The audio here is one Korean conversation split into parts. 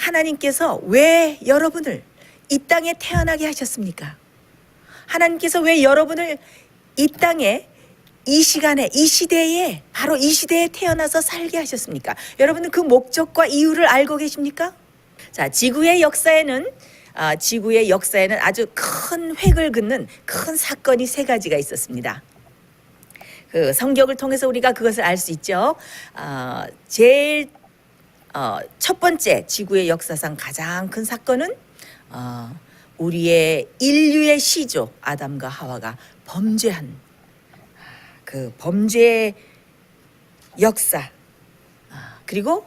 하나님께서 왜 여러분을 이 땅에 태어나게 하셨습니까? 하나님께서 왜 여러분을 이 땅에 이 시간에 이 시대에 바로 이 시대에 태어나서 살게 하셨습니까? 여러분은 그 목적과 이유를 알고 계십니까? 자, 지구의 역사에는 아주 큰 획을 긋는 큰 사건이 세 가지가 있었습니다. 그 성경을 통해서 우리가 그것을 알 수 있죠. 제일 첫 번째 지구의 역사상 가장 큰 사건은 우리의 인류의 시조 아담과 하와가 범죄한 그 범죄의 역사, 그리고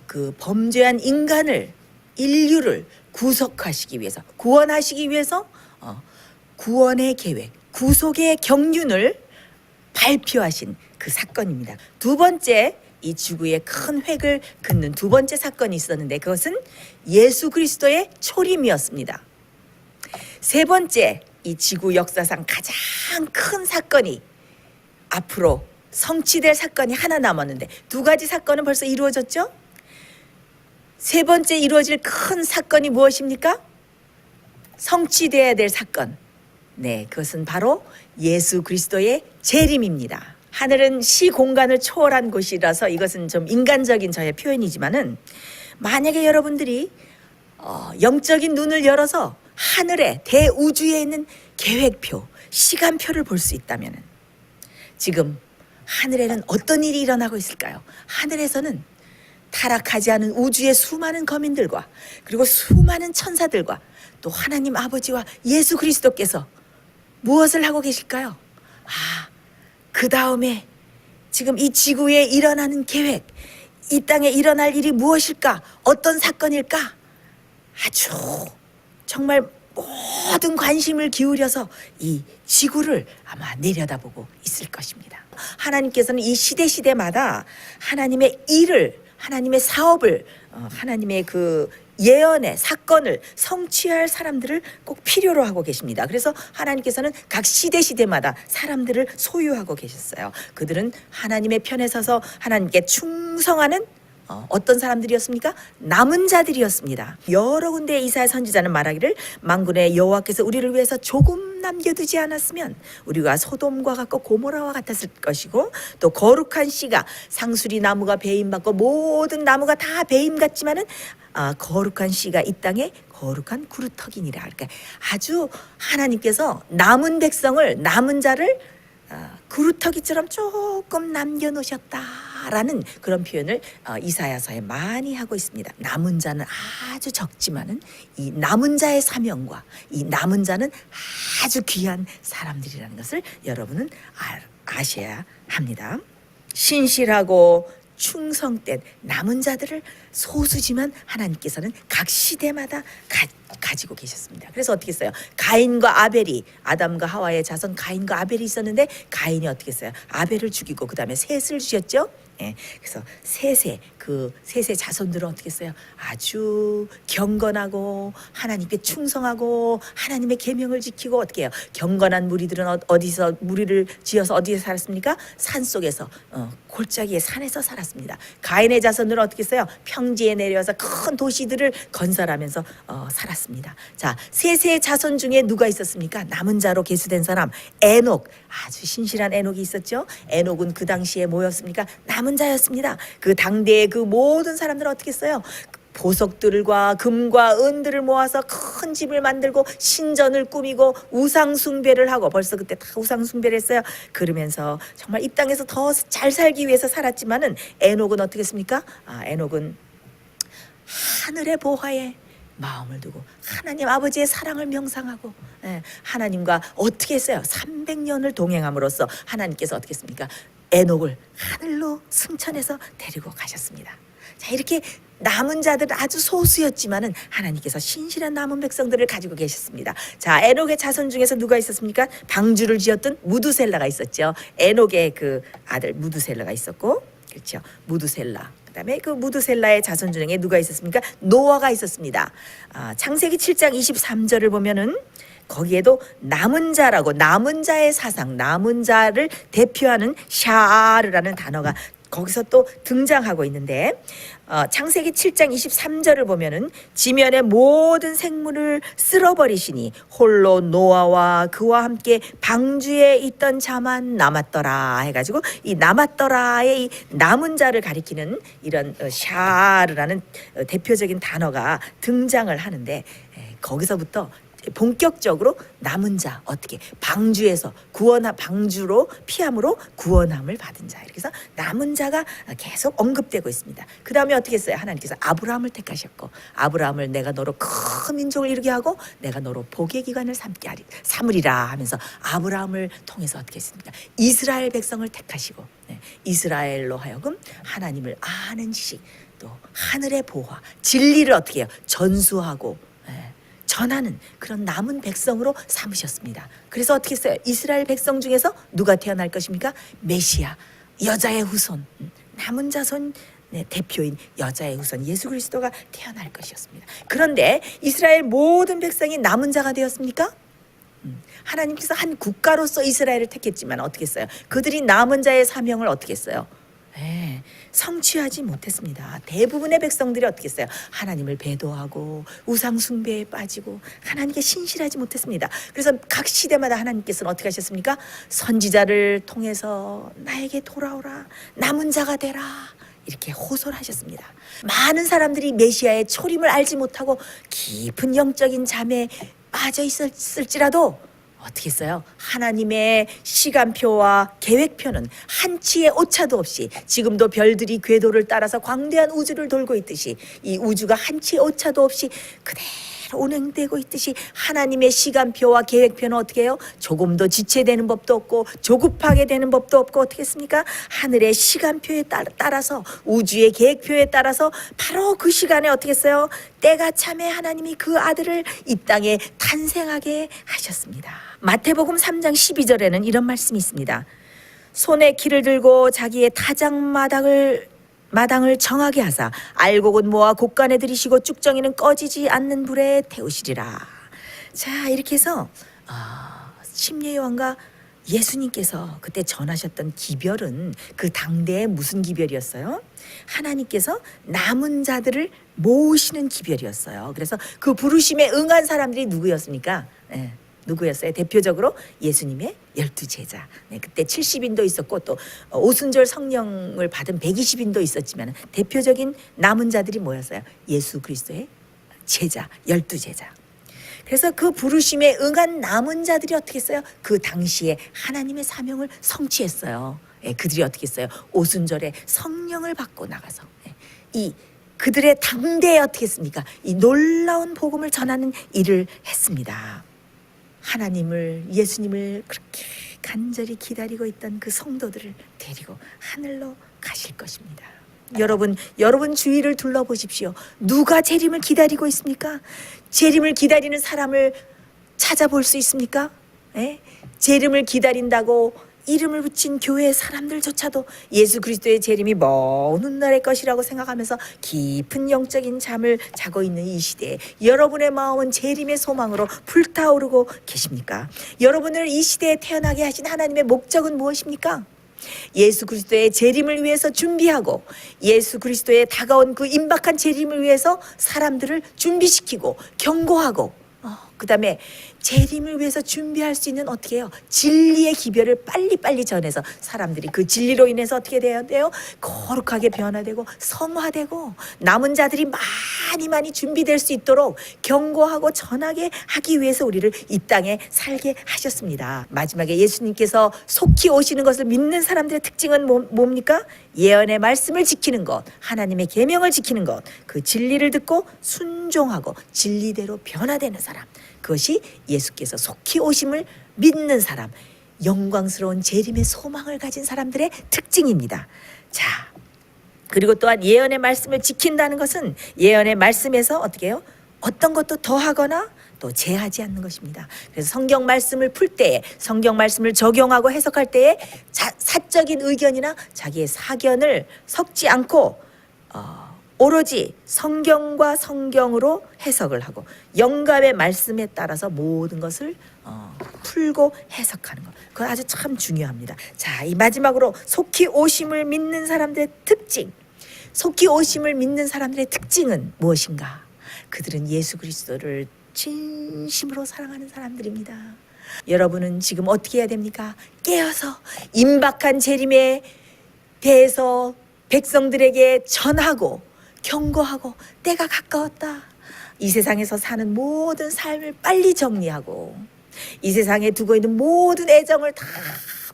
그 범죄한 인류를 구속하시기 위해서, 구원하시기 위해서 구원의 계획, 구속의 경륜을 발표하신 그 사건입니다. 두 번째, 이 지구의 큰 획을 긋는 두 번째 사건이 있었는데 그것은 예수 그리스도의 초림이었습니다. 세 번째, 이 지구 역사상 가장 큰 사건이 앞으로 성취될 사건이 하나 남았는데 두 가지 사건은 벌써 이루어졌죠? 세 번째 이루어질 큰 사건이 무엇입니까? 성취돼야 될 사건. 네, 그것은 바로 예수 그리스도의 재림입니다. 하늘은 시공간을 초월한 곳이라서 이것은 좀 인간적인 저의 표현이지만은, 만약에 여러분들이 영적인 눈을 열어서 하늘에 대우주에 있는 계획표, 시간표를 볼 수 있다면은 지금 하늘에는 어떤 일이 일어나고 있을까요? 하늘에서는 타락하지 않은 우주의 수많은 거민들과 그리고 수많은 천사들과 또 하나님 아버지와 예수 그리스도께서 무엇을 하고 계실까요? 그 다음에 지금 이 지구에 일어나는 계획, 이 땅에 일어날 일이 무엇일까? 어떤 사건일까? 아주 정말 모든 관심을 기울여서 이 지구를 아마 내려다보고 있을 것입니다. 하나님께서는 이 시대마다 하나님의 일을, 하나님의 사업을, 하나님의 그 예언의 사건을 성취할 사람들을 꼭 필요로 하고 계십니다. 그래서 하나님께서는 각 시대마다 사람들을 소유하고 계셨어요. 그들은 하나님의 편에 서서 하나님께 충성하는 어떤 사람들이었습니까? 남은 자들이었습니다. 여러 군데 이사야 선지자는 말하기를, 만군의 여호와께서 우리를 위해서 조금 남겨두지 않았으면 우리가 소돔과 같고 고모라와 같았을 것이고, 또 거룩한 씨가 상수리 나무가 배임받고 모든 나무가 다 배임 같지만은 거룩한 씨가 이 땅에 거룩한 구루터기니라. 그러니까 아주 하나님께서 남은 백성을, 남은 자를 구루터기처럼 조금 남겨놓으셨다라는 그런 표현을 이사야서에 많이 하고 있습니다. 남은 자는 아주 적지만은 이 남은 자의 사명과 이 남은 자는 아주 귀한 사람들이라는 것을 여러분은 아셔야 합니다. 신실하고 충성된 남은 자들을 소수지만 하나님께서는 각 시대마다 가지고 계셨습니다. 그래서 어떻게 했어요? 가인과 아벨이, 아담과 하와의 자손 가인과 아벨이 있었는데 가인이 어떻게 했어요? 아벨을 죽이고 그 다음에 셋을 주셨죠. 예, 그래서 셋의 자손들은 어떻게 했어요? 아주 경건하고 하나님께 충성하고 하나님의 계명을 지키고, 어떻게 해요? 경건한 무리들은 어디서 무리를 지어서 어디에 살았습니까? 산속에서, 골짜기의 산에서 살았습니다. 가인의 자손들은 어떻게 했어요? 평지에 내려와서 큰 도시들을 건설하면서 살았습니다. 자, 셋의 자손 중에 누가 있었습니까? 남은 자로 계수된 사람, 에녹. 아주 신실한 에녹이 있었죠. 에녹은 그 당시에 뭐였습니까? 남은 자였습니다. 그 당대의 그 모든 사람들은 어떻게 했어요? 보석들과 금과 은들을 모아서 큰 집을 만들고 신전을 꾸미고 우상 숭배를 하고, 벌써 그때 다 우상 숭배를 했어요. 그러면서 정말 이 땅에서 더 잘 살기 위해서 살았지만은 에녹은 어떻게 했습니까? 에녹은 하늘의 보화에 마음을 두고 하나님 아버지의 사랑을 명상하고, 하나님과 어떻게 했어요? 300년을 동행함으로써 하나님께서 어떻게 했습니까? 에녹을 하늘로 승천해서 데리고 가셨습니다. 자, 이렇게 남은 자들은 아주 소수였지만은 하나님께서 신실한 남은 백성들을 가지고 계셨습니다. 자, 에녹의 자손 중에서 누가 있었습니까? 방주를 지었던 무두셀라가 있었죠. 에녹의 그 아들 무두셀라가 있었고, 그렇죠. 무두셀라. 그다음에 그 무두셀라의 자손 중에 누가 있었습니까? 노아가 있었습니다. 창세기 7장 23절을 보면은 거기에도 남은 자라고, 남은 자의 사상, 남은 자를 대표하는 샤아르라는 단어가 거기서 또 등장하고 있는데 창세기 7장 23절을 보면은 지면의 모든 생물을 쓸어버리시니 홀로 노아와 그와 함께 방주에 있던 자만 남았더라 해가지고 이 남았더라의 이 남은 자를 가리키는 이런 샤르라는 대표적인 단어가 등장을 하는데 거기서부터 본격적으로 남은 자 어떻게 방주에서 방주로 피함으로 구원함을 받은 자 이렇게 해서 남은 자가 계속 언급되고 있습니다. 그 다음에 어떻게 했어요? 하나님께서 아브라함을 택하셨고 아브라함을 내가 너로 큰 민족을 이루게 하고 내가 너로 복의 기관을 삼으리라 하면서 아브라함을 통해서 어떻게 했습니까? 이스라엘 백성을 택하시고 이스라엘로 하여금 하나님을 아는 지식 또 하늘의 보화 진리를 어떻게 해요? 전수하고 전하는 그런 남은 백성으로 삼으셨습니다. 그래서 어떻게 했어요? 이스라엘 백성 중에서 누가 태어날 것입니까? 메시아, 여자의 후손, 남은 자손 대표인 여자의 후손 예수 그리스도가 태어날 것이었습니다. 그런데 이스라엘 모든 백성이 남은 자가 되었습니까? 하나님께서 한 국가로서 이스라엘을 택했지만 어떻게 했어요? 그들이 남은 자의 사명을 어떻게 했어요? 성취하지 못했습니다. 대부분의 백성들이 어떻게 했어요? 하나님을 배도하고 우상 숭배에 빠지고 하나님께 신실하지 못했습니다. 그래서 각 시대마다 하나님께서는 어떻게 하셨습니까? 선지자를 통해서 나에게 돌아오라 남은 자가 되라 이렇게 호소를 하셨습니다. 많은 사람들이 메시아의 초림을 알지 못하고 깊은 영적인 잠에 빠져 있었을지라도 어떻게 했어요? 하나님의 시간표와 계획표는 한치의 오차도 없이 지금도 별들이 궤도를 따라서 광대한 우주를 돌고 있듯이 이 우주가 한치의 오차도 없이 그대로 운행되고 있듯이 하나님의 시간표와 계획표는 어떻게 해요? 조금도 지체되는 법도 없고 조급하게 되는 법도 없고 어떻게 했습니까? 하늘의 시간표에 따라서 우주의 계획표에 따라서 바로 그 시간에 어떻게 했어요? 때가 참에 하나님이 그 아들을 이 땅에 탄생하게 하셨습니다. 마태복음 3장 12절에는 이런 말씀이 있습니다. 손에 키를 들고 자기의 마당을 정하게 하사 알곡은 모아 곡간에 들이시고 쭉정이는 꺼지지 않는 불에 태우시리라. 자 이렇게 해서 심예요한과 예수님께서 그때 전하셨던 기별은 그 당대에 무슨 기별이었어요? 하나님께서 남은 자들을 모으시는 기별이었어요. 그래서 그 부르심에 응한 사람들이 누구였습니까? 누구였어요? 대표적으로 예수님의 12제자. 그때 70인도 있었고 또 오순절 성령을 받은 120인도 있었지만 대표적인 남은 자들이 뭐였어요? 예수 그리스도의 제자, 12제자. 그래서 그 부르심에 응한 남은 자들이 어떻게 했어요? 그 당시에 하나님의 사명을 성취했어요. 그들이 어떻게 했어요? 오순절에 성령을 받고 나가서 이 그들의 당대에 어떻게 했습니까? 이 놀라운 복음을 전하는 일을 했습니다. 하나님을 예수님을 그렇게 간절히 기다리고 있던 그 성도들을 데리고 하늘로 가실 것입니다. 여러분 주위를 둘러보십시오. 누가 재림을 기다리고 있습니까? 재림을 기다리는 사람을 찾아볼 수 있습니까? 재림을 기다린다고 이름을 붙인 교회 사람들조차도 예수 그리스도의 재림이 먼 훗날의 것이라고 생각하면서 깊은 영적인 잠을 자고 있는 이 시대에 여러분의 마음은 재림의 소망으로 불타오르고 계십니까? 여러분을 이 시대에 태어나게 하신 하나님의 목적은 무엇입니까? 예수 그리스도의 재림을 위해서 준비하고 예수 그리스도의 다가온 그 임박한 재림을 위해서 사람들을 준비시키고 경고하고 그 다음에 재림을 위해서 준비할 수 있는 어떻게 해요? 진리의 기별을 빨리빨리 전해서 사람들이 그 진리로 인해서 어떻게 돼야 돼요? 거룩하게 변화되고 성화되고 남은 자들이 많이 준비될 수 있도록 경고하고 전하게 하기 위해서 우리를 이 땅에 살게 하셨습니다. 마지막에 예수님께서 속히 오시는 것을 믿는 사람들의 특징은 뭡니까? 예언의 말씀을 지키는 것, 하나님의 계명을 지키는 것, 그 진리를 듣고 순종하고 진리대로 변화되는 사람, 그것이 예수께서 속히 오심을 믿는 사람, 영광스러운 재림의 소망을 가진 사람들의 특징입니다. 자, 그리고 또한 예언의 말씀을 지킨다는 것은 예언의 말씀에서 어떻게 해요? 어떤 것도 더하거나 또 제하지 않는 것입니다. 그래서 성경 말씀을 풀 때에, 성경 말씀을 적용하고 해석할 때에 사적인 의견이나 자기의 사견을 섞지 않고 오로지 성경과 성경으로 해석을 하고 영감의 말씀에 따라서 모든 것을 풀고 해석하는 것. 그건 아주 참 중요합니다. 자, 이 마지막으로 속히 오심을 믿는 사람들의 특징. 속히 오심을 믿는 사람들의 특징은 무엇인가? 그들은 예수 그리스도를 진심으로 사랑하는 사람들입니다. 여러분은 지금 어떻게 해야 됩니까? 깨어서 임박한 재림에 대해서 백성들에게 전하고 경고하고 때가 가까웠다. 이 세상에서 사는 모든 삶을 빨리 정리하고 이 세상에 두고 있는 모든 애정을 다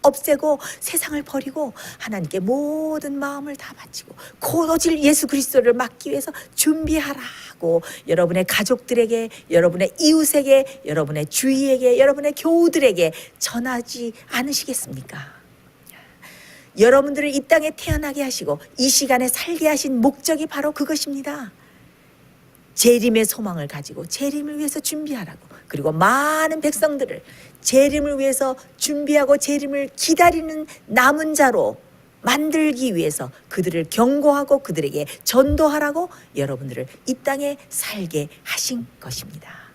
없애고 세상을 버리고 하나님께 모든 마음을 다 바치고 곧 오실 예수 그리스도를 맞기 위해서 준비하라고 여러분의 가족들에게, 여러분의 이웃에게, 여러분의 주위에게, 여러분의 교우들에게 전하지 않으시겠습니까? 여러분들을 이 땅에 태어나게 하시고 이 시간에 살게 하신 목적이 바로 그것입니다. 재림의 소망을 가지고 재림을 위해서 준비하라고. 그리고 많은 백성들을 재림을 위해서 준비하고 재림을 기다리는 남은 자로 만들기 위해서 그들을 경고하고 그들에게 전도하라고 여러분들을 이 땅에 살게 하신 것입니다.